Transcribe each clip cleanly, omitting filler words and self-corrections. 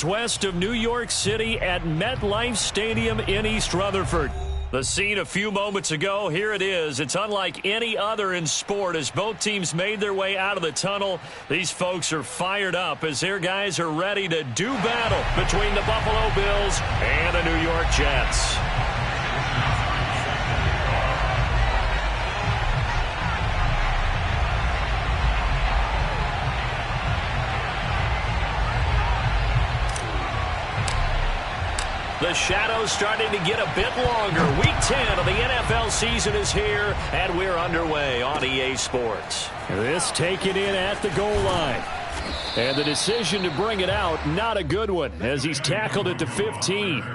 West of New York City at MetLife Stadium in East Rutherford. The scene a few moments ago, here it is. It's unlike any other in sport as both teams made their way out of the tunnel. These folks are fired up as their guys are ready to do battle between the Buffalo Bills and the New York Jets. The shadow's starting to get a bit longer. Week 10 of the NFL season is here, and we're underway on EA Sports. This taken in at the goal line. And the decision to bring it out, not a good one, as he's tackled at the 15. The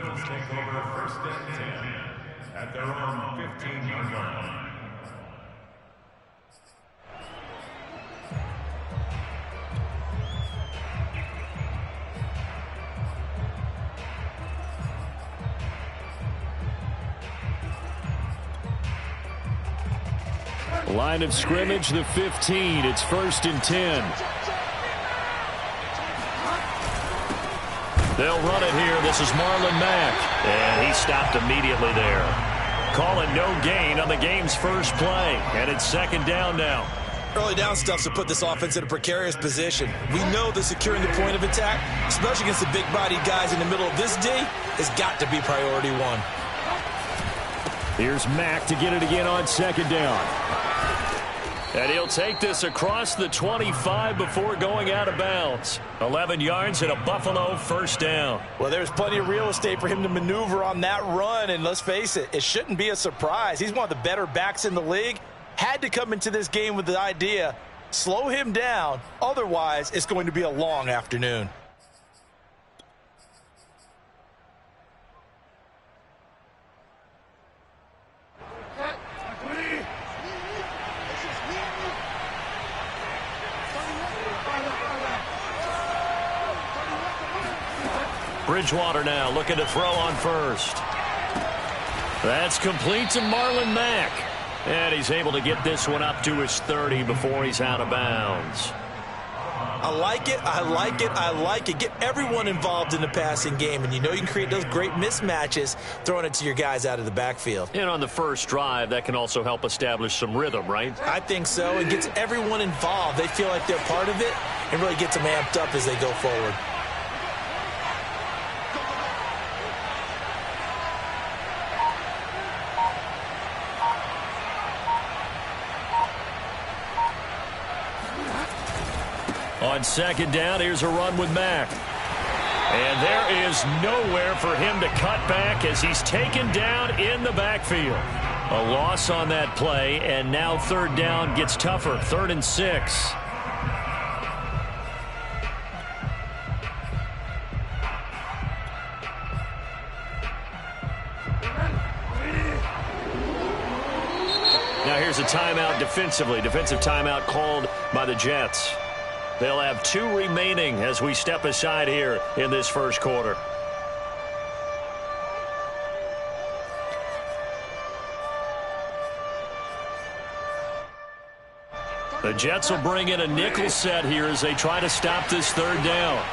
Bills take over first and 10 at their own 15-yard line. Line of scrimmage, the 15. It's first and 10. They'll run it here. This is Marlon Mack. And he stopped immediately there. Calling no gain on the game's first play. And it's second down now. Early down stuff to put this offense in a precarious position. We know that securing the point of attack, especially against the big-bodied guys in the middle of this D, has got to be priority one. Here's Mack to get it again on second down. And he'll take this across the 25 before going out of bounds. 11 yards and a Buffalo first down. Well, there's plenty of real estate for him to maneuver on that run, and let's face it, it shouldn't be a surprise. He's one of the better backs in the league. Had to come into this game with the idea, slow him down, otherwise it's going to be a long afternoon. Bridgewater now looking to throw on first. That's complete to Marlon Mack. And he's able to get this one up to his 30 before he's out of bounds. I like it, I like it, I like it. Get everyone involved in the passing game, and you know you can create those great mismatches throwing it to your guys out of the backfield. And on the first drive, that can also help establish some rhythm, right? I think so. It gets everyone involved. They feel like they're part of it and really gets them amped up as they go forward. On second down, here's a run with Mack. And there is nowhere for him to cut back as he's taken down in the backfield. A loss on that play, and now third down gets tougher. 3rd and 6. Now here's a timeout defensively. Defensive timeout called by the Jets. They'll have 2 remaining as we step aside here in this first quarter. The Jets will bring in a nickel set here as they try to stop this third down.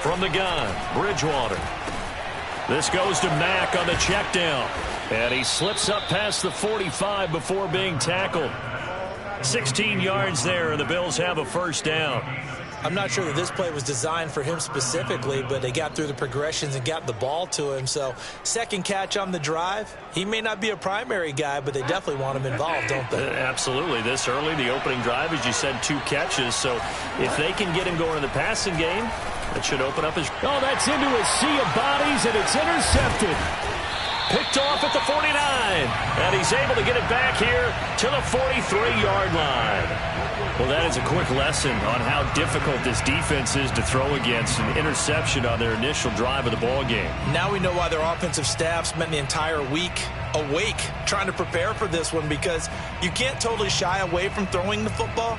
From the gun, Bridgewater. This goes to Mack on the check down. And he slips up past the 45 before being tackled. 16 yards there, and the Bills have a first down. I'm not sure that this play was designed for him specifically, but they got through the progressions and got the ball to him. So, second catch on the drive. He may not be a primary guy, but they definitely want him involved, don't they? Absolutely. This early, the opening drive, as you said, 2 catches. So, if they can get him going in the passing game, that should open up his... Oh, that's into a sea of bodies, and it's intercepted. Picked off at the 49, and he's able to get it back here to the 43-yard line. Well, that is a quick lesson on how difficult this defense is to throw against. An interception on their initial drive of the ball game. Now we know why their offensive staff spent the entire week awake trying to prepare for this one, because you can't totally shy away from throwing the football.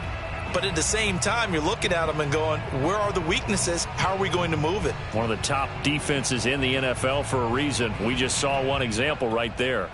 But at the same time, you're looking at them and going, where are the weaknesses? How are we going to move it? One of the top defenses in the NFL for a reason. We just saw one example right there.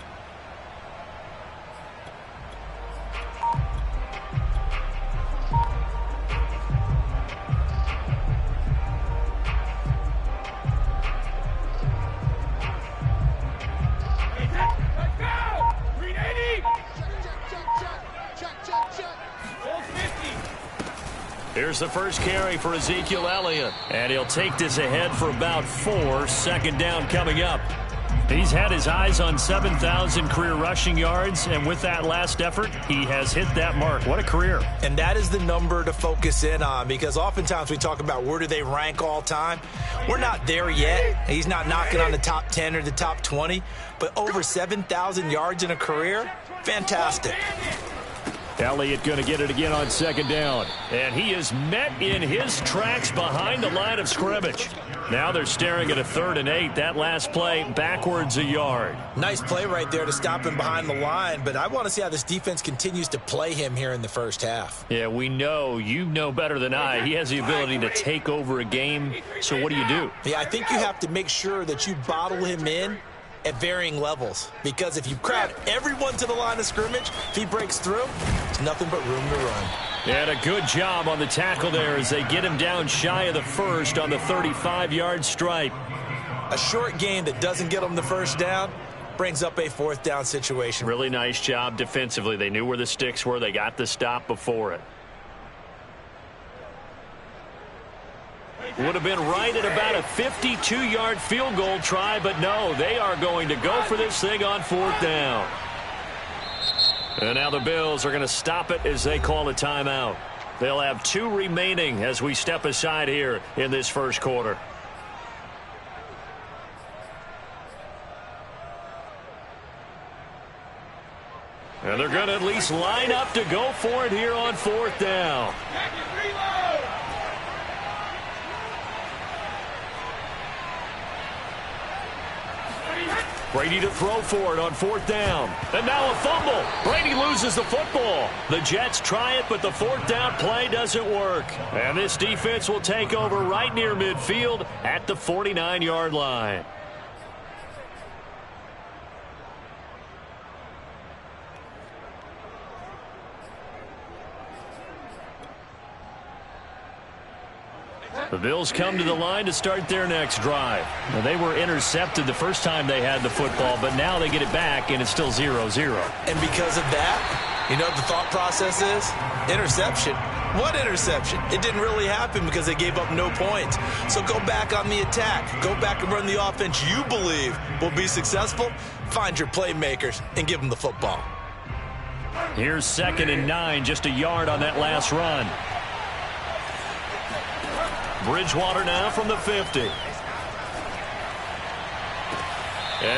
Here's the first carry for Ezekiel Elliott. And he'll take this ahead for about 4. Second down coming up. He's had his eyes on 7,000 career rushing yards, and with that last effort, he has hit that mark. What a career. And that is the number to focus in on, because oftentimes we talk about where do they rank all time. We're not there yet. He's not knocking on the top 10 or the top 20, but over 7,000 yards in a career, fantastic. Elliott going to get it again on second down. And he is met in his tracks behind the line of scrimmage. Now they're staring at a 3rd and 8. That last play backwards a yard. Nice play right there to stop him behind the line, but I want to see how this defense continues to play him here in the first half. Yeah, we know, you know better than I, he has the ability to take over a game. So what do you do? Yeah, I think you have to make sure that you bottle him in at varying levels, because if you crowd everyone to the line of scrimmage, if he breaks through, it's nothing but room to run. And a good job on the tackle there as they get him down shy of the first on the 35-yard stripe. A short gain that doesn't get him the first down brings up a 4th down situation. Really nice job defensively. They knew where the sticks were. They got the stop before it. Would have been right at about a 52-yard field goal try, but no, they are going to go for this thing on 4th down. And now the Bills are going to stop it as they call a timeout. They'll have 2 remaining as we step aside here in this first quarter. And they're going to at least line up to go for it here on 4th down. Brady to throw for it on 4th down. And now a fumble. Brady loses the football. The Jets try it, but the 4th down play doesn't work. And this defense will take over right near midfield at the 49-yard line. The Bills come to the line to start their next drive. Now, they were intercepted the first time they had the football, but now they get it back, and it's still 0-0. And because of that, you know what the thought process is? Interception. What interception? It didn't really happen because they gave up no points. So go back on the attack. Go back and run the offense you believe will be successful. Find your playmakers and give them the football. Here's 2nd and 9, just a yard on that last run. Bridgewater now from the 50. And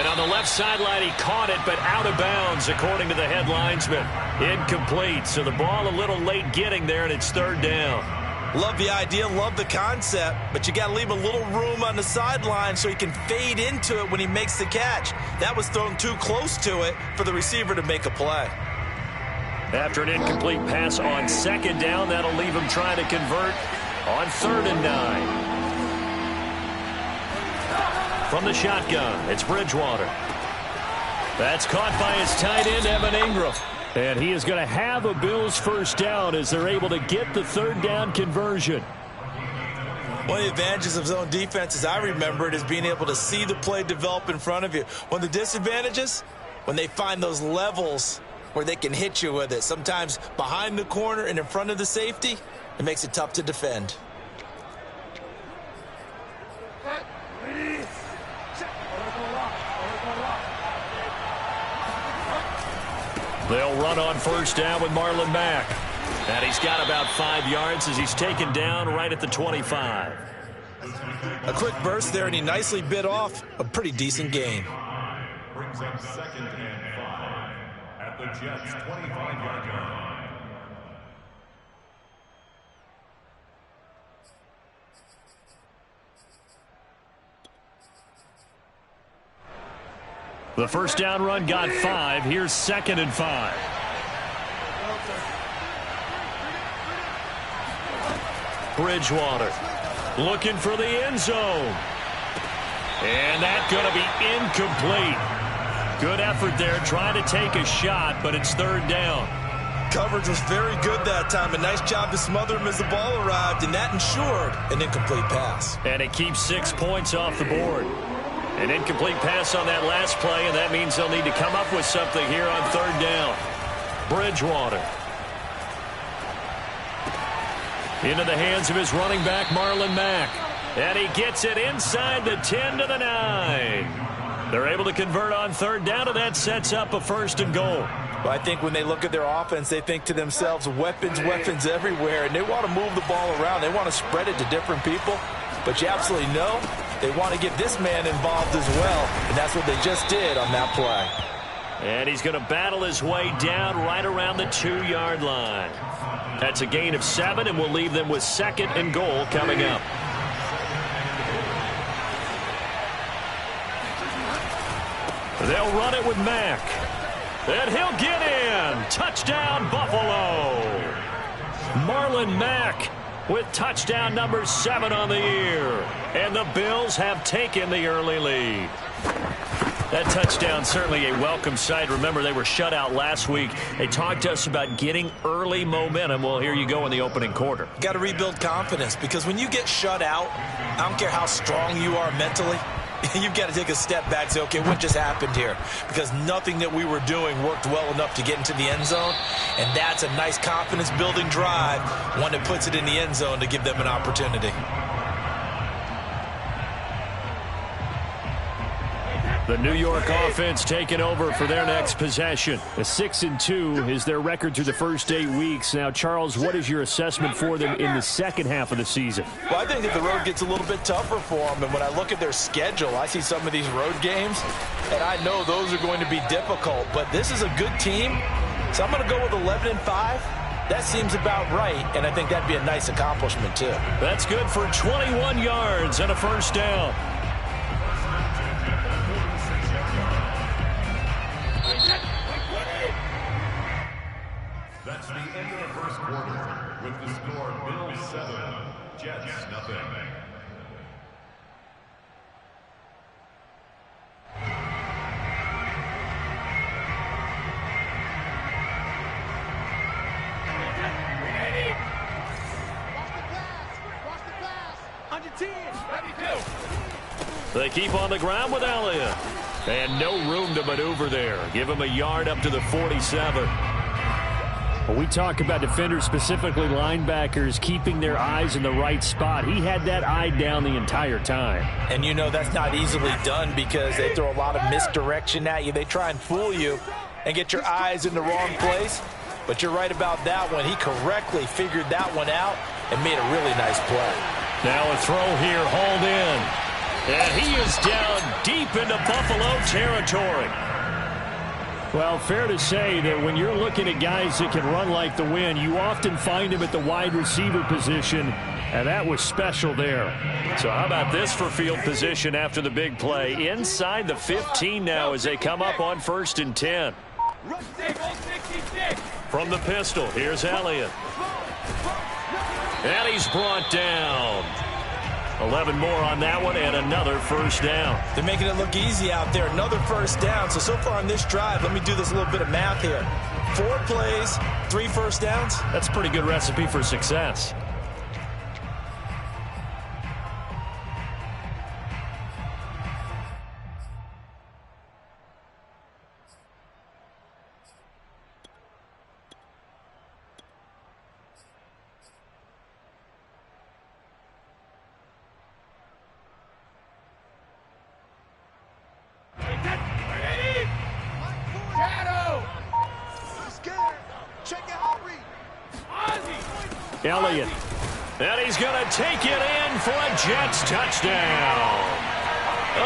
on the left sideline, he caught it, but out of bounds, according to the head linesman. Incomplete, so the ball a little late getting there, and it's 3rd down. Love the idea, love the concept, but you got to leave a little room on the sideline so he can fade into it when he makes the catch. That was thrown too close to it for the receiver to make a play. After an incomplete pass on 2nd down, that'll leave him trying to convert on 3rd and 9. From the shotgun, it's Bridgewater. That's caught by his tight end, Evan Ingram. And he is going to have a Bills first down as they're able to get the 3rd down conversion. One of the advantages of zone defense, as I remember it, is being able to see the play develop in front of you. One of the disadvantages, when they find those levels where they can hit you with it, sometimes behind the corner and in front of the safety, it makes it tough to defend. They'll run on first down with Marlon Mack. And he's got about 5 yards as he's taken down right at the 25. A quick burst there, and he nicely bit off a pretty decent gain. Brings up 2nd and 5 at the Jets' 25-yard line. The first down run got 5. Here's 2nd and 5. Bridgewater looking for the end zone. And that's going to be incomplete. Good effort there trying to take a shot, but it's 3rd down. Coverage was very good that time. A nice job to smother him as the ball arrived, and that ensured an incomplete pass. And it keeps 6 points off the board. An incomplete pass on that last play, and that means they'll need to come up with something here on 3rd down. Bridgewater. Into the hands of his running back, Marlon Mack. And he gets it inside the 10 to the 9. They're able to convert on third down, and that sets up a 1st and goal. Well, I think when they look at their offense, they think to themselves, weapons everywhere, and they want to move the ball around. They want to spread it to different people. But you absolutely know they want to get this man involved as well, and that's what they just did on that play. And he's going to battle his way down right around the 2-yard line. That's a gain of 7, and we'll leave them with 2nd and goal coming up. They'll run it with Mack. And he'll get in. Touchdown, Buffalo. Marlon Mack with touchdown number 7 on the year. And the Bills have taken the early lead. That touchdown certainly a welcome sight. Remember, they were shut out last week. They talked to us about getting early momentum. Well, here you go in the opening quarter. Got to rebuild confidence, because when you get shut out, I don't care how strong you are mentally, you've got to take a step back and say, okay, what just happened here? Because nothing that we were doing worked well enough to get into the end zone, and that's a nice confidence-building drive, one that puts it in the end zone to give them an opportunity. The New York offense taking over for their next possession. A 6-2 is their record through the first 8 weeks. Now, Charles, what is your assessment for them in the second half of the season? Well, I think that the road gets a little bit tougher for them. And when I look at their schedule, I see some of these road games, and I know those are going to be difficult. But this is a good team, so I'm going to go with 11-5. That seems about right, and I think that'd be a nice accomplishment, too. That's good for 21 yards and a 1st down. That's the end of the first quarter with the score Bills 7, Jets nothing. They keep on the ground with Elliott. And no room to maneuver there. Give him a yard up to the 47. When we talk about defenders, specifically linebackers, keeping their eyes in the right spot, he had that eye down the entire time. And you know that's not easily done, because they throw a lot of misdirection at you. They try and fool you and get your eyes in the wrong place. But you're right about that one. He correctly figured that one out and made a really nice play. Now a throw here, hauled in. And he is down deep into Buffalo territory. Well, fair to say that when you're looking at guys that can run like the wind, you often find him at the wide receiver position, and that was special there. So how about this for field position after the big play? Inside the 15 now as they come up on 1st and 10. From the pistol, here's Elliott. And he's brought down. 11 more on that one, and another 1st down. They're making it look easy out there. Another 1st down. So far on this drive, let me do this a little bit of math here. 4 plays, 3 1st downs. That's a pretty good recipe for success. Elliott. And he's going to take it in for a Jets touchdown.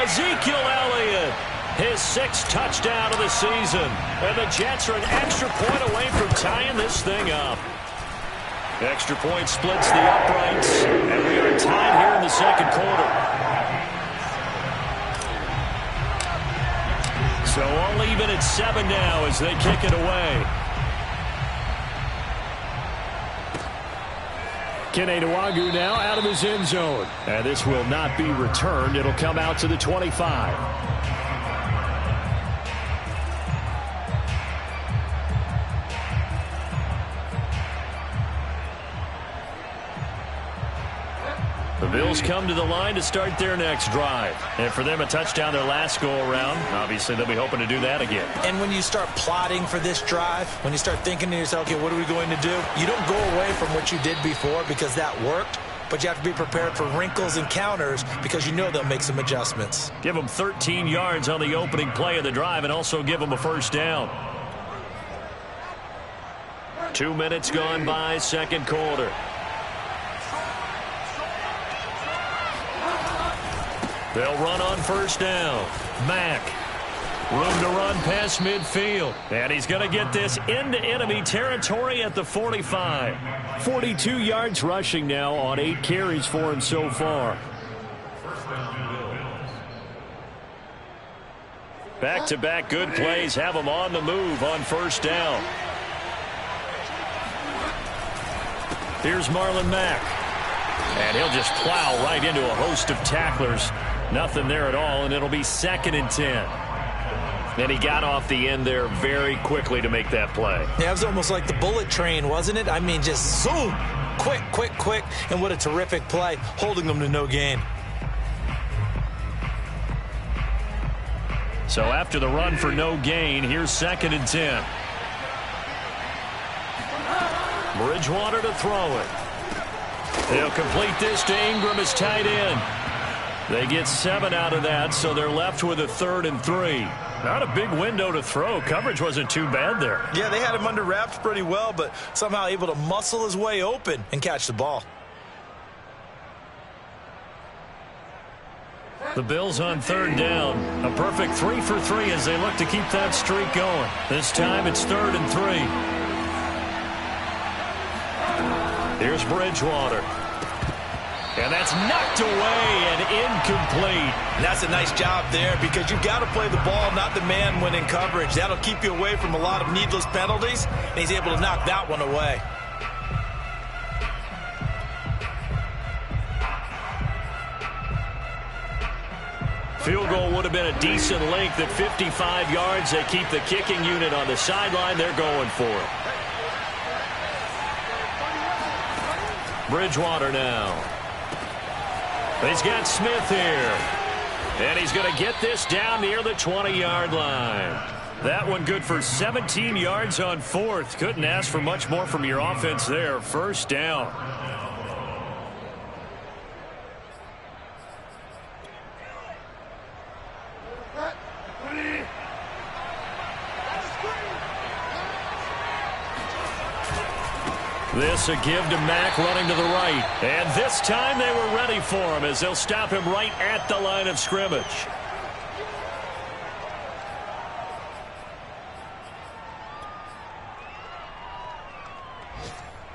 Ezekiel Elliott, his 6th touchdown of the season. And the Jets are an extra point away from tying this thing up. Extra point splits the uprights, and we are tied here in the second quarter. So all even at 7 now as they kick it away. Keneduagu now out of his end zone. And this will not be returned. It'll come out to the 25. The Bills come to the line to start their next drive. And for them, a touchdown their last go-around. Obviously, they'll be hoping to do that again. And when you start plotting for this drive, when you start thinking to yourself, okay, what are we going to do? You don't go away from what you did before because that worked. But you have to be prepared for wrinkles and counters because you know they'll make some adjustments. Give them 13 yards on the opening play of the drive and also give them a first down. 2 minutes gone by, second quarter. They'll run on first down. Mack. Room to run past midfield. And he's going to get this into enemy territory at the 45. 42 yards rushing now on 8 carries for him so far. Back-to-back good plays have him on the move on first down. Here's Marlon Mack. And he'll just plow right into a host of tacklers. Nothing there at all, and it'll be 2nd and 10. And he got off the end there very quickly to make that play. Yeah, it was almost like the bullet train, wasn't it? I mean, just zoom. Quick, quick, quick. And what a terrific play, holding them to no gain. So after the run for no gain, here's 2nd and 10. Bridgewater to throw it. He'll complete this to Ingram as tight end. They get 7 out of that, so they're left with a 3rd and 3. Not a big window to throw. Coverage wasn't too bad there. Yeah, they had him under wraps pretty well, but somehow able to muscle his way open and catch the ball. The Bills on 3rd down. A perfect 3 for 3 as they look to keep that streak going. This time it's 3rd and 3. Here's Bridgewater. And that's knocked away and incomplete. And that's a nice job there because you've got to play the ball, not the man when in coverage. That'll keep you away from a lot of needless penalties, and he's able to knock that one away. Field goal would have been a decent length at 55 yards. They keep the kicking unit on the sideline. They're going for it. Bridgewater now. He's got Smith here. And he's going to get this down near the 20-yard line. That one good for 17 yards on 4th. Couldn't ask for much more from your offense there. First down. This a give to Mack running to the right. And this time they were ready for him as they'll stop him right at the line of scrimmage.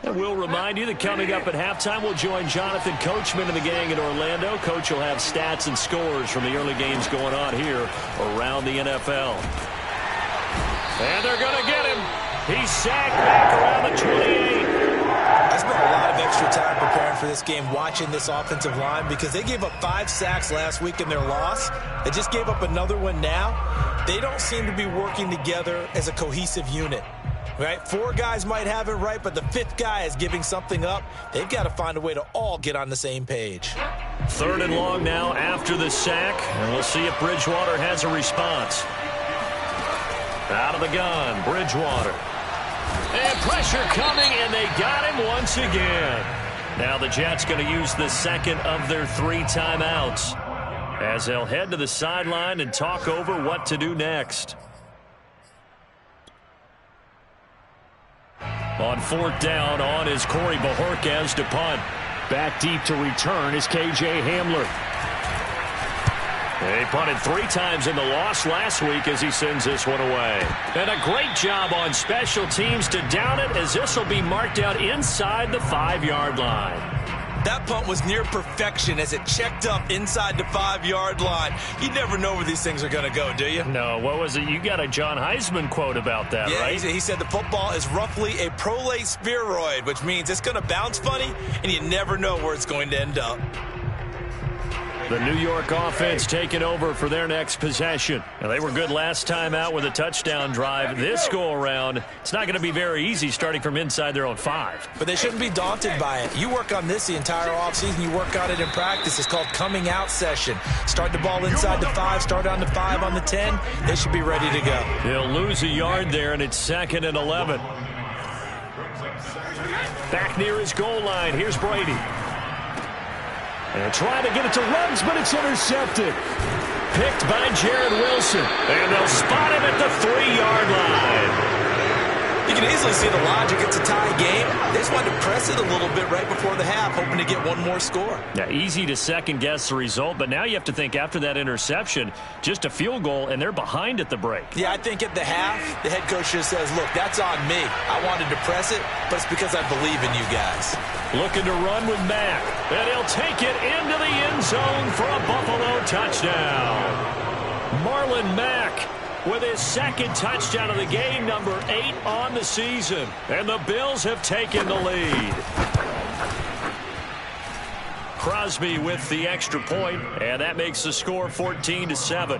And we'll remind you that coming up at halftime, we'll join Jonathan Coachman and the gang in Orlando. Coach will have stats and scores from the early games going on here around the NFL. And they're going to get him. He's sacked back around the 28. I spent a lot of extra time preparing for this game watching this offensive line because they gave up 5 sacks last week in their loss. They just gave up another one now. They don't seem to be working together as a cohesive unit. Right? 4 guys might have it right, but the 5th guy is giving something up. They've got to find a way to all get on the same page. 3rd and long now after the sack, and we'll see if Bridgewater has a response. Out of the gun, Bridgewater. And pressure coming, and they got him once again. Now the Jets going to use the 2nd of their 3 timeouts as they'll head to the sideline and talk over what to do next. On 4th down, on is Corey Bajorquez to punt. Back deep to return is K.J. Hamler. He punted 3 times in the loss last week as he sends this one away. And a great job on special teams to down it as this will be marked out inside the 5-yard line. That punt was near perfection as it checked up inside the 5-yard line. You never know where these things are going to go, do you? No, what was it? You got a John Heisman quote about that, right? He said the football is roughly a prolate spheroid, which means it's going to bounce funny, and you never know where it's going to end up. The New York offense taking over for their next possession. Now, they were good last time out with a touchdown drive. This go-around, it's not going to be very easy starting from inside their own 5. But they shouldn't be daunted by it. You work on this the entire offseason. You work on it in practice. It's called coming out session. Start the ball inside the 5, start on the 5, on the 10. They should be ready to go. He'll lose a yard there, and it's 2nd and 11. Back near his goal line. Here's Brady. And trying to get it to Ruggs, but it's intercepted. Picked by Jared Wilson. And they'll spot him at the 3-yard line. You can easily see the logic. It's a tie game. They just wanted to press it a little bit right before the half, hoping to get one more score. Yeah, easy to second-guess the result, but now you have to think after that interception, just a field goal, and they're behind at the break. Yeah, I think at the half, the head coach just says, look, that's on me. I wanted to press it, but it's because I believe in you guys. Looking to run with Mack, and he'll take it into the end zone for a Buffalo touchdown. Marlon Mack with his 2nd touchdown of the game, number 8 on the season. And the Bills have taken the lead. Crosby with the extra point, and that makes the score 14-7.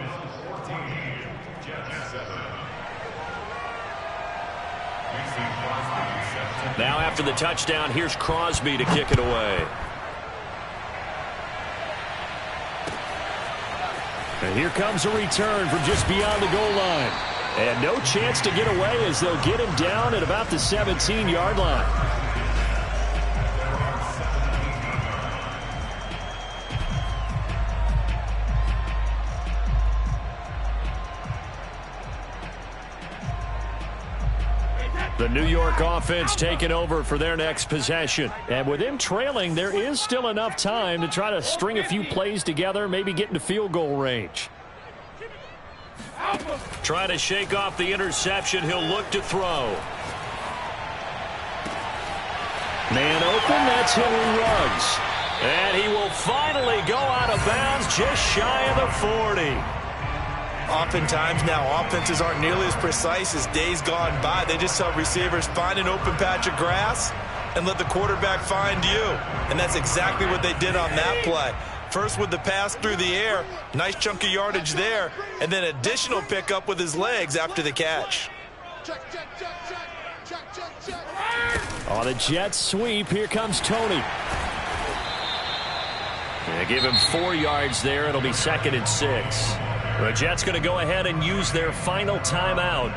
Now after the touchdown, here's Crosby to kick it away. And here comes a return from just beyond the goal line. And no chance to get away as they'll get him down at about the 17-yard line. The New York offense taking over for their next possession. And with them trailing, there is still enough time to try to string a few plays together, maybe get into field goal range. Trying to shake off the interception. He'll look to throw. Man open, that's Henry Ruggs. And he will finally go out of bounds just shy of the 40. Oftentimes now, offenses aren't nearly as precise as days gone by. They just tell receivers, find an open patch of grass and let the quarterback find you. And that's exactly what they did on that play. First with the pass through the air, nice chunk of yardage there, and then additional pickup with his legs after the catch. On a jet sweep, here comes Tony. They give him 4 yards there. It'll be 2nd and 6. The Jets going to go ahead and use their final timeout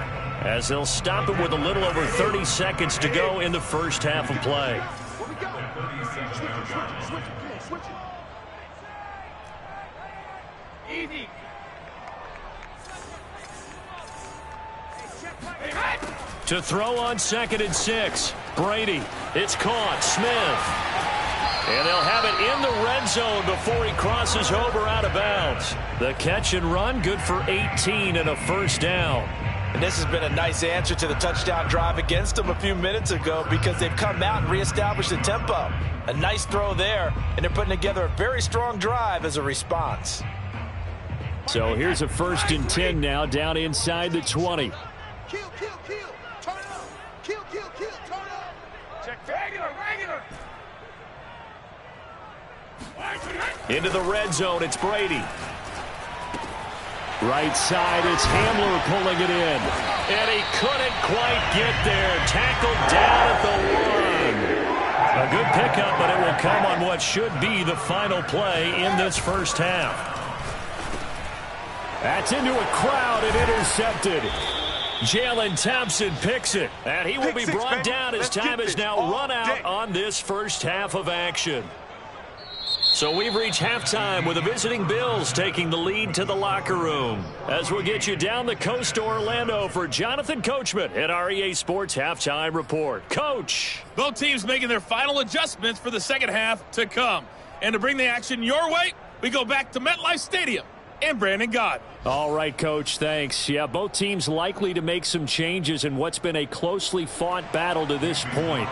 as they'll stop it with a little over 30 seconds to go in the first half of play. To throw on 2nd and 6. Brady. It's caught. Smith. And they'll have it in the red zone before he crosses over out of bounds. The catch and run, good for 18 and a first down. And this has been a nice answer to the touchdown drive against them a few minutes ago because they've come out and reestablished the tempo. A nice throw there, and they're putting together a very strong drive as a response. So here's a 1st and 10 now down inside the 20. Kill, turn up. Kill, turn up. Check regular. Into the red zone, it's Brady. Right side, it's Hamler pulling it in. And he couldn't quite get there. Tackled down at the 1. A good pickup, but it will come on what should be the final play in this first half. That's into a crowd and intercepted. Jalen Thompson picks it. And he will be brought down as time is now run out on this first half of action. So we've reached halftime with the visiting Bills taking the lead to the locker room. As we'll get you down the coast to Orlando for Jonathan Coachman at our EA Sports Halftime Report. Coach. Both teams making their final adjustments for the second half to come. And to bring the action your way, we go back to MetLife Stadium and Brandon Gott. All right, Coach, thanks. Yeah, both teams likely to make some changes in what's been a closely fought battle to this point.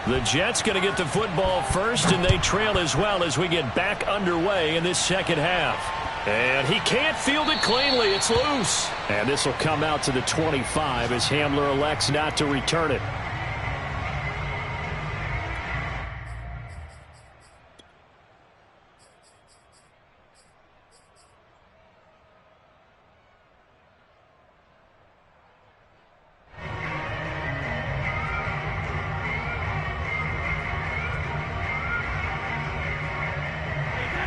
The Jets going to get the football first, and they trail as well as we get back underway in this second half. And he can't field it cleanly. It's loose. And this will come out to the 25 as Hamler elects not to return it.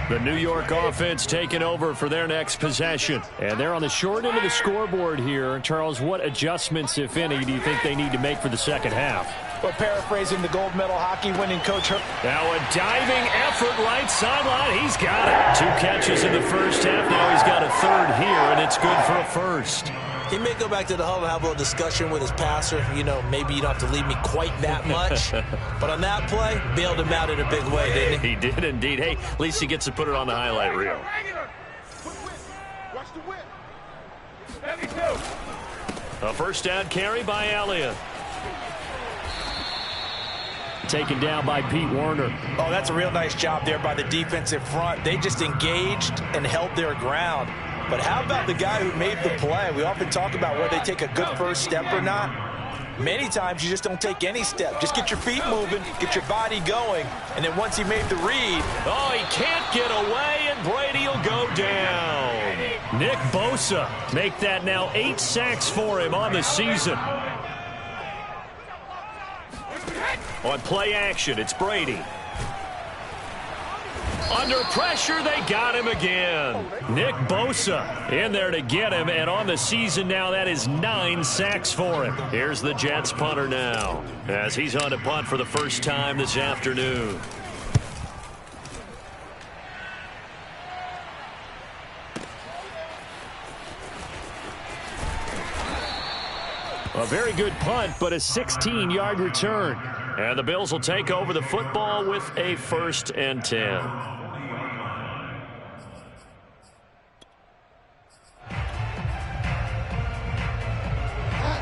The New York offense taking over for their next possession. And they're on the short end of the scoreboard here. Charles, what adjustments, if any, do you think they need to make for the second half? Well, paraphrasing the gold medal hockey winning coach. Now a diving effort right sideline. He's got it. 2 catches in the first half. Now he's got a third here, and it's good for a first. He may go back to the huddle and have a little discussion with his passer. You know, maybe you don't have to leave me quite that much. But on that play, bailed him out in a big way, didn't he? He did indeed. Hey, at least he gets to put it on the highlight reel. Watch the whip. A first down carry by Elliott. Taken down by Pete Werner. Oh, that's a real nice job there by the defensive front. They just engaged and held their ground. But how about the guy who made the play? We often talk about whether they take a good first step or not. Many times you just don't take any step. Just get your feet moving, get your body going, and then once he made the read. Oh, he can't get away, and Brady will go down. Nick Bosa make that now 8 sacks for him on the season. On play action, it's Brady. Under pressure, they got him again. Nick Bosa in there to get him, and on the season now, that is 9 sacks for him. Here's the Jets punter now, as he's on to punt for the first time this afternoon. A very good punt, but a 16-yard return. And the Bills will take over the football with a 1st and 10.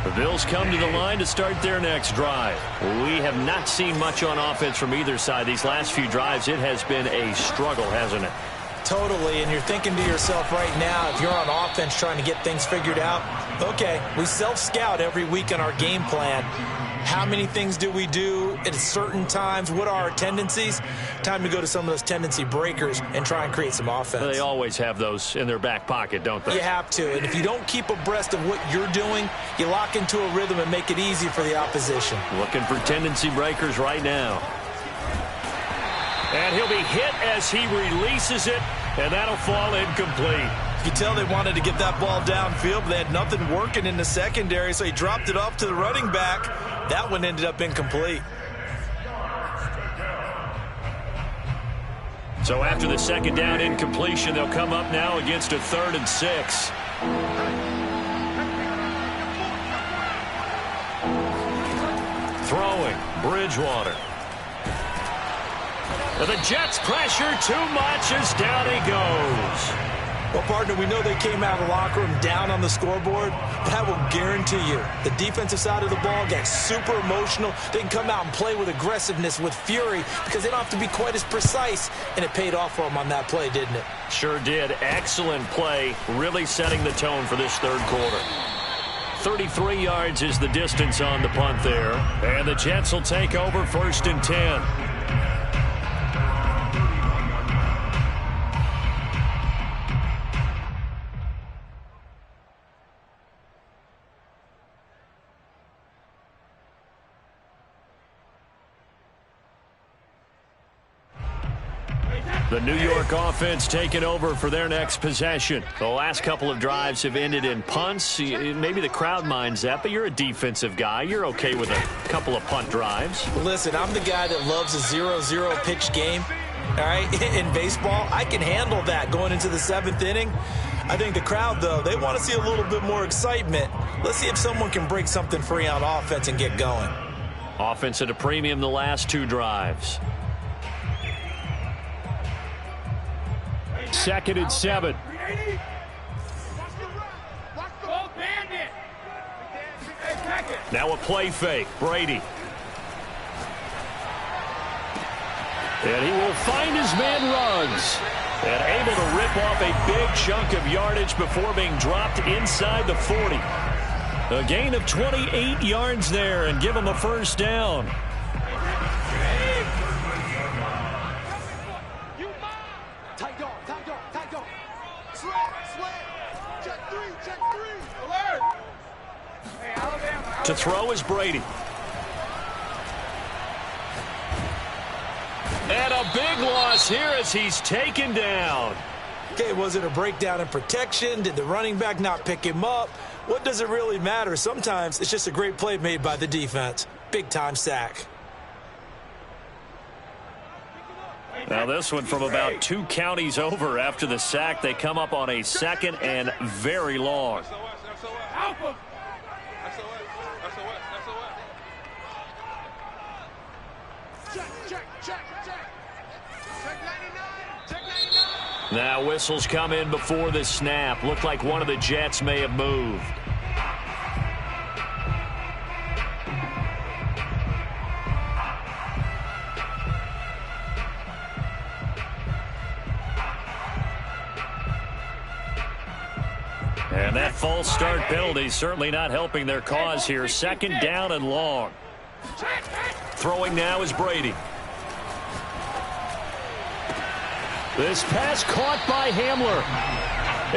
The Bills come to the line to start their next drive. We have not seen much on offense from either side. These last few drives, it has been a struggle, hasn't it? Totally, and you're thinking to yourself right now, if you're on offense trying to get things figured out, okay, we self-scout every week on our game plan. How many things do we do at certain times? What are our tendencies? Time to go to some of those tendency breakers and try and create some offense. They always have those in their back pocket, don't they? You have to, and if you don't keep abreast of what you're doing, you lock into a rhythm and make it easy for the opposition. Looking for tendency breakers right now. And he'll be hit as he releases it, and that'll fall incomplete. You can tell they wanted to get that ball downfield, but they had nothing working in the secondary, so he dropped it off to the running back. That one ended up incomplete. So after the second down incompletion, they'll come up now against a 3rd and 6. Throwing, Bridgewater. The Jets pressure too much as down he goes. Well, partner, we know they came out of the locker room down on the scoreboard, but I will guarantee you the defensive side of the ball got super emotional. They can come out and play with aggressiveness, with fury, because they don't have to be quite as precise, and it paid off for them on that play, didn't it? Sure did. Excellent play, really setting the tone for this 3rd quarter. 33 yards is the distance on the punt there, and the Jets will take over 1st and 10. The New York offense taking over for their next possession. The last couple of drives have ended in punts. Maybe the crowd minds that, but you're a defensive guy. You're okay with a couple of punt drives. Listen, I'm the guy that loves a 0-0 pitch game. All right, in baseball, I can handle that going into the 7th inning. I think the crowd, though, they want to see a little bit more excitement. Let's see if someone can break something free on offense and get going. Offense at a premium the last 2 drives. 2nd and 7. Now a play fake. Brady. And he will find his man Ruggs. And able to rip off a big chunk of yardage before being dropped inside the 40. A gain of 28 yards there and give him a 1st down. To throw is Brady. And a big loss here as he's taken down. Okay, was it a breakdown in protection? Did the running back not pick him up? What does it really matter? Sometimes it's just a great play made by the defense. Big-time sack. Now this one from about 2 counties over after the sack. They come up on a 2nd and very long. Now whistles come in before the snap. Looked like one of the Jets may have moved. And that false start penalty certainly not helping their cause here. 2nd down and long. Throwing now is Brady. This pass caught by Hamler.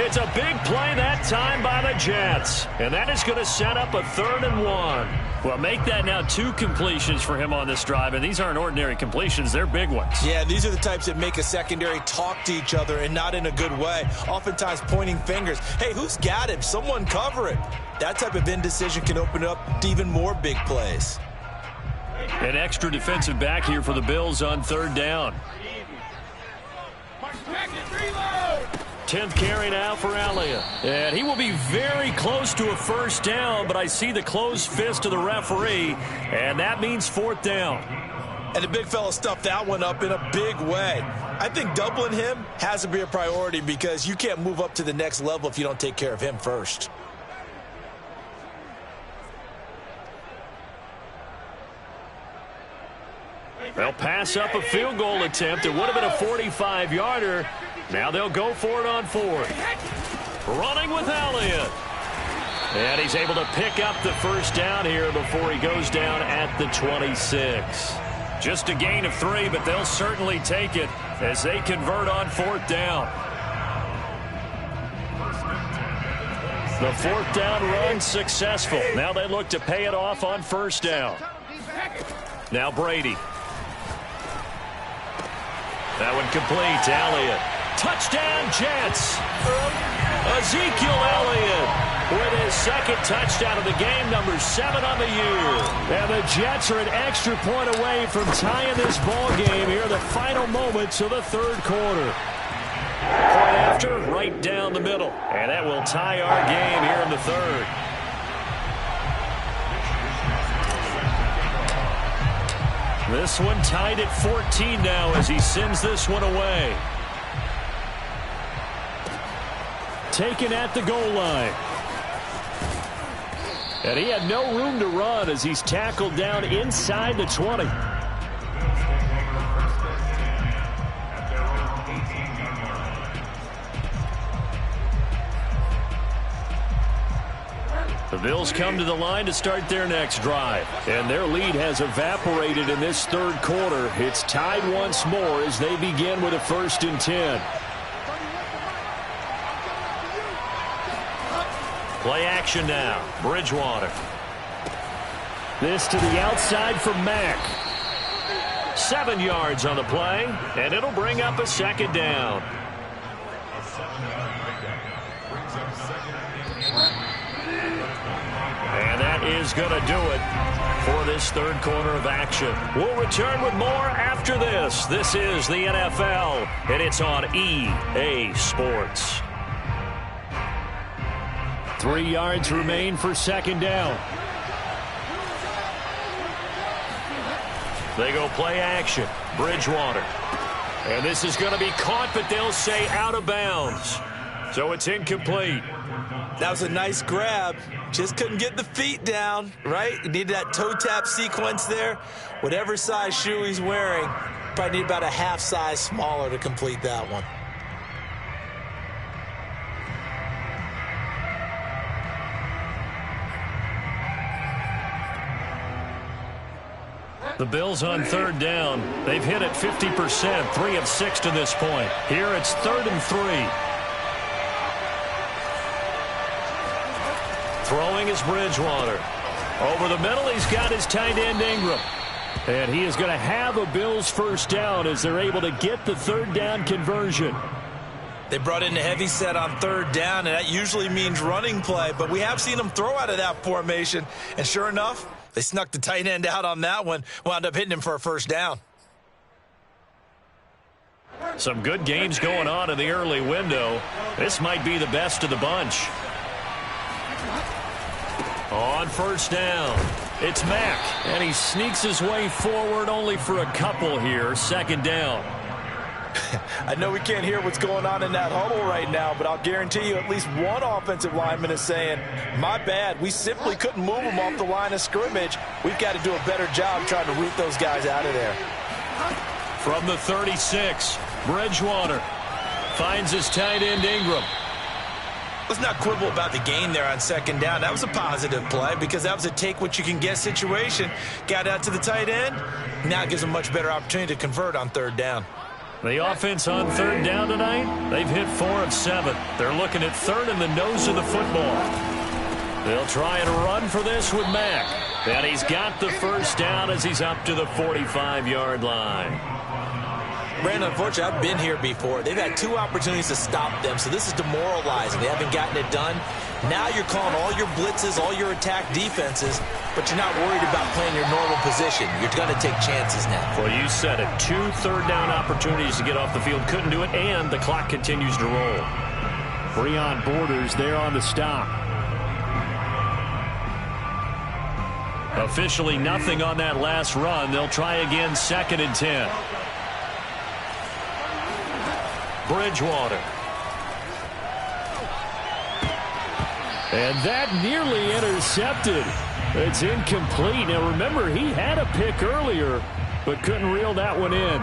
It's a big play that time by the Jets. And that is going to set up a 3rd and 1. Well, make that now 2 completions for him on this drive. And these aren't ordinary completions. They're big ones. Yeah, these are the types that make a secondary talk to each other and not in a good way. Oftentimes pointing fingers. Hey, who's got him? Someone cover it. That type of indecision can open up to even more big plays. An extra defensive back here for the Bills on 3rd down. 10th carry now for Elliott. And he will be very close to a 1st down, but I see the closed fist of the referee, and that means 4th down. And the big fella stuffed that one up in a big way. I think doubling him has to be a priority because you can't move up to the next level if you don't take care of him first. They'll pass up a field goal attempt. It would have been a 45-yarder. Now they'll go for it on 4th. Running with Elliott. And he's able to pick up the 1st down here before he goes down at the 26. Just a gain of 3, but they'll certainly take it as they convert on 4th down. The 4th down run successful. Now they look to pay it off on 1st down. Now Brady. That one complete to Elliott. Touchdown, Jets. Ezekiel Elliott with his 2nd touchdown of the game, number 7 on the year. And the Jets are an extra point away from tying this ball game here in the final moments of the 3rd quarter. Point after, right down the middle. And that will tie our game here in the 3rd. This one tied at 14 now as he sends this one away. Taken at the goal line. And he had no room to run as he's tackled down inside the 20. The Bills come to the line to start their next drive. And their lead has evaporated in this 3rd quarter. It's tied once more as they begin with a 1st and 10. Play action now. Bridgewater. This to the outside for Mack. 7 yards on the play, and it'll bring up a 2nd down. And that is going to do it for this 3rd quarter of action. We'll return with more after this. This is the NFL, and it's on EA Sports. 3 yards remain for 2nd down. They go play action. Bridgewater. And this is going to be caught, but they'll say out of bounds. So it's incomplete. That was a nice grab. Just couldn't get the feet down, right? You needed that toe tap sequence there. Whatever size shoe he's wearing, probably need about a half size smaller to complete that one. The Bills on 3rd down. They've hit it 50%, 3 of 6 to this point. Here it's 3rd and 3. Throwing is Bridgewater. Over the middle, he's got his tight end Ingram. And he is going to have a Bills first down as they're able to get the third down conversion. They brought in a heavy set on third down, and that usually means running play, but we have seen them throw out of that formation. And sure enough, they snuck the tight end out on that one, wound up hitting him for a first down. Some good games going on in the early window. This might be the best of the bunch. On first down, it's Mack, and he sneaks his way forward only for a couple here. Second down. I know we can't hear what's going on in that huddle right now, but I'll guarantee you at least one offensive lineman is saying, my bad, we simply couldn't move them off the line of scrimmage. We've got to do a better job trying to root those guys out of there. From the 36, Bridgewater finds his tight end Ingram. Let's not quibble about the gain there on second down. That was a positive play because that was a take-what-you-can-get situation. Got out to the tight end. Now it gives them a much better opportunity to convert on third down. The offense on third down tonight, they've hit 4 of 7. They're looking at third in the nose of the football. They'll try and run for this with Mack. And he's got the first down as he's up to the 45-yard line. Brandon, unfortunately, I've been here before. They've had 2 opportunities to stop them, so this is demoralizing. They haven't gotten it done. Now you're calling all your blitzes, all your attack defenses, but you're not worried about playing your normal position. You're going to take chances now. Well, you said it. 2 third-down opportunities to get off the field. Couldn't do it, and the clock continues to roll. Breon Borders there on the stop. Officially nothing on that last run. They'll try again, 2nd and 10. Bridgewater. And that nearly intercepted. It's incomplete. Now remember, he had a pick earlier, but couldn't reel that one in.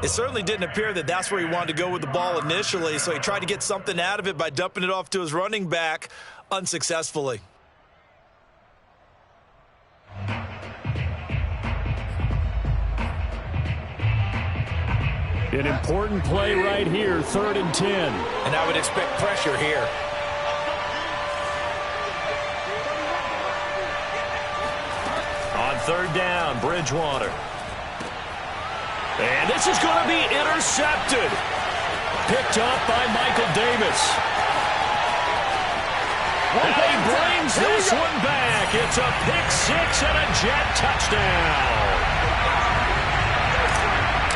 It certainly didn't appear that that's where he wanted to go with the ball initially, so he tried to get something out of it by dumping it off to his running back unsuccessfully. An important play right here, 3rd and 10. And I would expect pressure here. On third down, Bridgewater. And this is going to be intercepted. Picked up by Michael Davis. And he brings this one back. It's a pick 6 and a jet touchdown.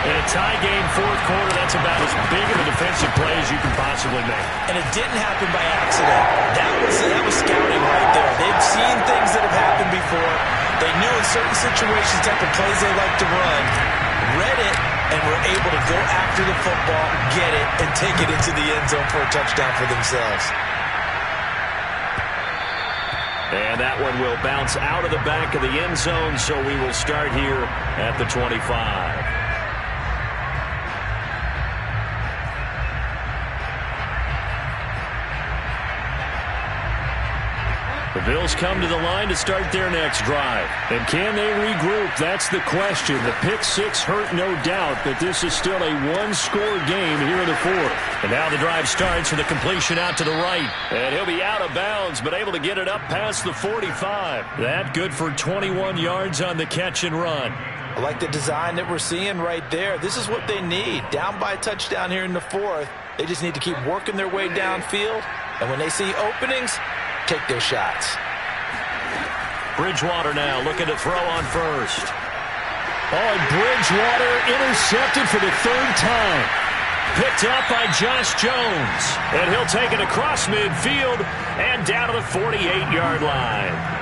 In a tie game, 4th quarter, that's about as big of a defensive play as you can possibly make. And it didn't happen by accident. That was scouting right there. They've seen things that have happened before. They knew in certain situations the type of plays they like to run, read it, and were able to go after the football, get it, and take it into the end zone for a touchdown for themselves. And that one will bounce out of the back of the end zone, so we will start here at the 25. The Bills come to the line to start their next drive. And can they regroup? That's the question. The pick 6 hurt, no doubt, but this is still a one-score game here in the 4th. And now the drive starts with a completion out to the right. And he'll be out of bounds, but able to get it up past the 45. That good for 21 yards on the catch and run. I like the design that we're seeing right there. This is what they need. Down by a touchdown here in the 4th. They just need to keep working their way downfield. And when they see openings, take their shots. Bridgewater now looking to throw on first. Oh, and Bridgewater intercepted for the 3rd time. Picked up by Josh Jones. And he'll take it across midfield and down to the 48-yard line.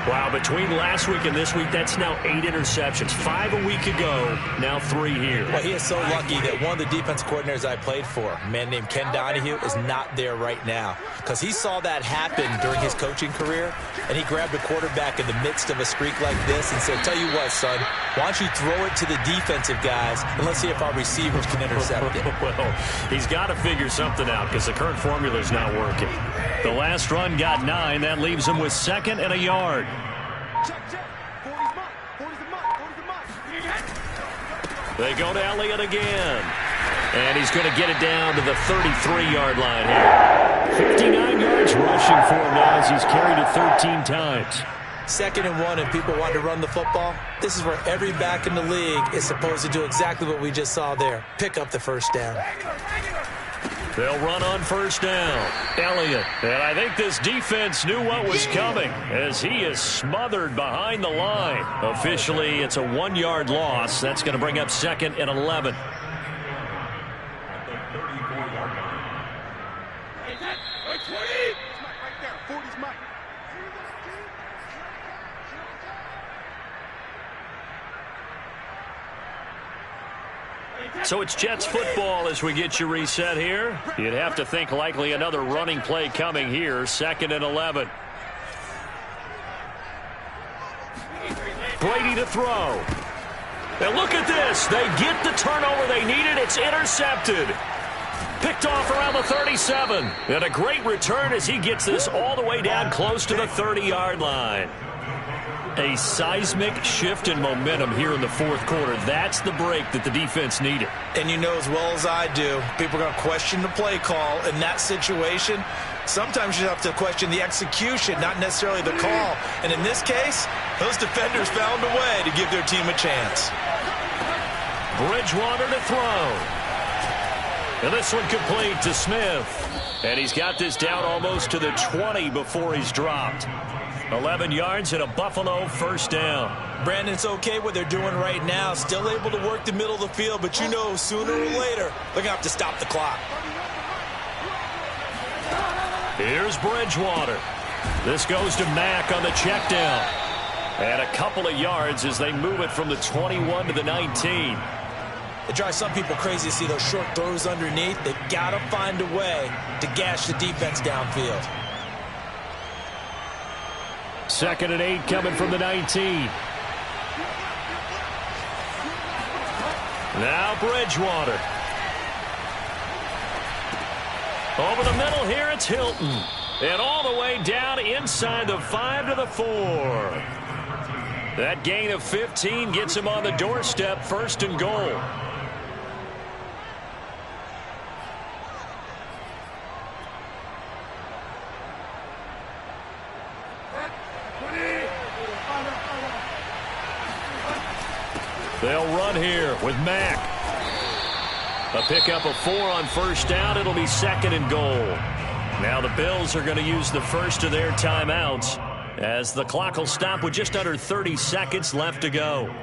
Wow, between last week and this week, that's now 8 interceptions. 5 a week ago, now 3 here. Well, he is so lucky that one of the defense coordinators I played for, a man named Ken Donahue, is not there right now. Because he saw that happen during his coaching career, and he grabbed a quarterback in the midst of a streak like this and said, tell you what, son, why don't you throw it to the defensive guys, and let's see if our receivers can intercept it. Well, he's got to figure something out because the current formula is not working. The last run got 9. That leaves him with 2nd and a yard. They go to Elliott again. And he's going to get it down to the 33-yard line here. 59 yards rushing for him now as he's carried it 13 times. 2nd and 1 and people want to run the football, this is where every back in the league is supposed to do exactly what we just saw there. Pick up the first down. They'll run on first down. Elliott. And I think this defense knew what was coming as he is smothered behind the line. Officially, it's a 1-yard loss. That's going to bring up 2nd and 11. So it's Jets football as we get you reset here. You'd have to think likely another running play coming here. 2nd and 11. Brady to throw. And look at this. They get the turnover they needed. It's intercepted. Picked off around the 37. And a great return as he gets this all the way down close to the 30-yard line. A seismic shift in momentum here in the 4th quarter. That's the break that the defense needed. And you know as well as I do, people are going to question the play call in that situation. Sometimes you have to question the execution, not necessarily the call. And in this case, those defenders found a way to give their team a chance. Bridgewater to throw. And this one complete to Smith. And he's got this down almost to the 20 before he's dropped. 11 yards and a Buffalo first down. Brandon, it's okay what they're doing right now. Still able to work the middle of the field, but you know sooner or later they're going to have to stop the clock. Here's Bridgewater. This goes to Mack on the check down. And a couple of yards as they move it from the 21 to the 19. It drives some people crazy to see those short throws underneath. They've got to find a way to gash the defense downfield. 2nd and 8 coming from the 19. Now Bridgewater. Over the middle here, it's Hilton. And all the way down inside the 5 to the 4. That gain of 15 gets him on the doorstep, 1st and goal. They'll run here with Mack. A pickup of 4 on first down. It'll be 2nd and goal. Now the Bills are going to use the first of their timeouts as the clock will stop with just under 30 seconds left to go.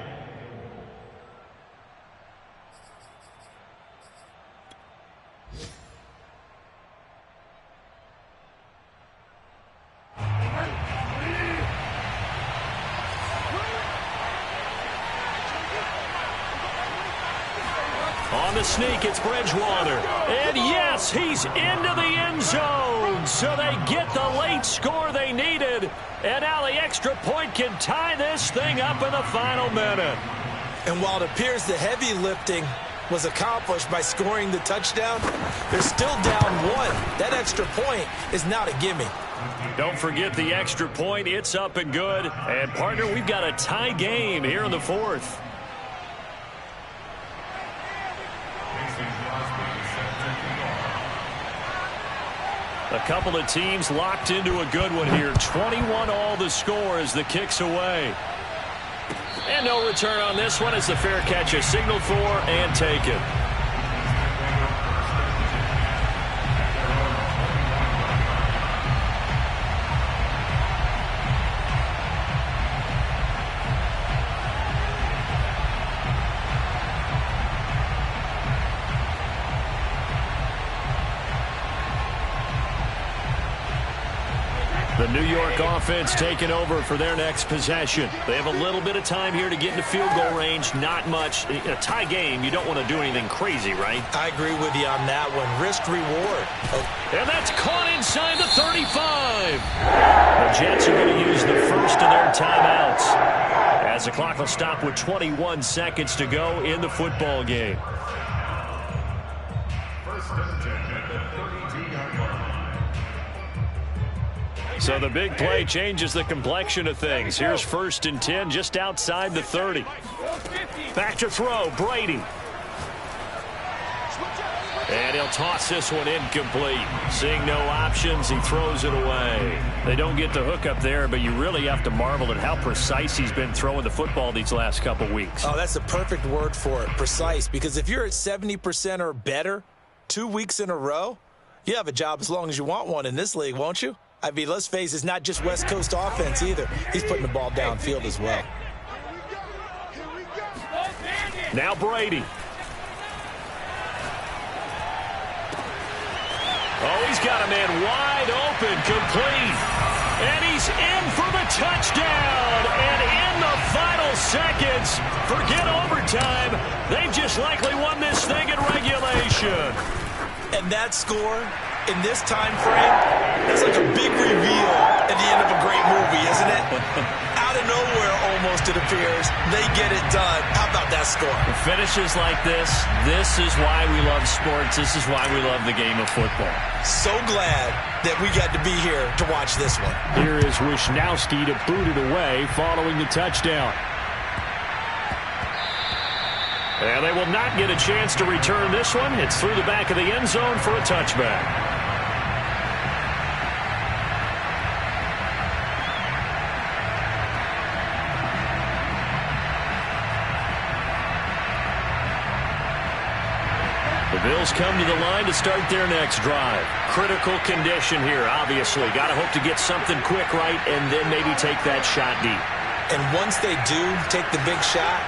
On the sneak, it's Bridgewater. And yes, he's into the end zone. So they get the late score they needed. And now the extra point can tie this thing up in the final minute. And while it appears the heavy lifting was accomplished by scoring the touchdown, they're still down 1. That extra point is not a gimme. Don't forget the extra point. It's up and good. And, partner, we've got a tie game here in the 4th. A couple of teams locked into a good one here. 21 all the score as the kick's away. And no return on this one as the fair catch is signaled for and taken. The New York offense taking over for their next possession. They have a little bit of time here to get into field goal range. Not much. In a tie game, you don't want to do anything crazy, right? I agree with you on that one. Risk-reward. And that's caught inside the 35. The Jets are going to use the first of their timeouts as the clock will stop with 21 seconds to go in the football game. So the big play changes the complexion of things. Here's 1st and 10 just outside the 30. Back to throw, Brady. And he'll They'll toss this one incomplete. Seeing no options, he throws it away. They don't get the hook up there, but you really have to marvel at how precise he's been throwing the football these last couple weeks. Oh, that's the perfect word for it, precise, because if you're at 70% or better 2 weeks in a row, you have a job as long as you want one in this league, won't you? I mean, let's face it, it's not just West Coast offense either. He's putting the ball downfield as well. Now Brady. Oh, he's got a man wide open, complete. And he's in for the touchdown. And in the final seconds, forget overtime, they've just likely won this thing in regulation. And that score in this time frame, that's like a big reveal at the end of a great movie, isn't it? Out of nowhere, almost, it appears, they get it done. How about that score? Finishes like this is why we love sports. This is why we love the game of football. So glad that we got to be here to watch this one. Here is Wisnowski to boot it away following the touchdown. And they will not get a chance to return this one. It's through the back of the end zone for a touchback. The Bills come to the line to start their next drive. Critical condition here, obviously. Got to hope to get something quick right and then maybe take that shot deep. And once they do take the big shot,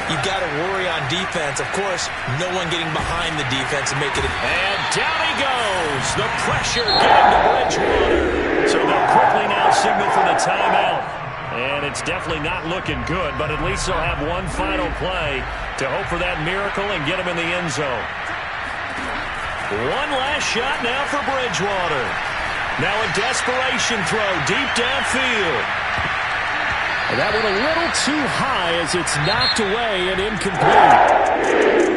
you've got to worry on defense. Of course, no one getting behind the defense and making it. And down he goes. The pressure getting to Bridgewater. So they'll quickly now signal for the timeout. And it's definitely not looking good, but at least they'll have one final play to hope for that miracle and get him in the end zone. One last shot now for Bridgewater. Now a desperation throw deep downfield. And that went a little too high as it's knocked away and incomplete.